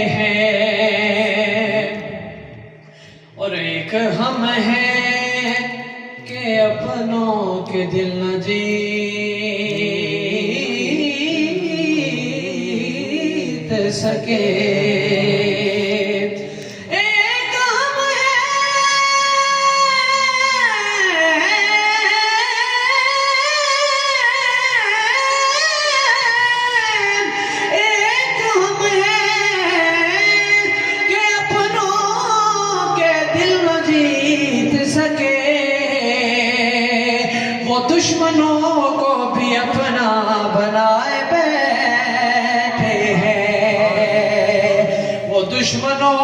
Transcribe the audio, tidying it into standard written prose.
ہیں، اور ایک ہم ہیں کہ اپنوں کے دل نہ جیت سکے۔ وہ دشمنوں کو بھی اپنا بنائے بیٹھے ہیں، وہ دشمنوں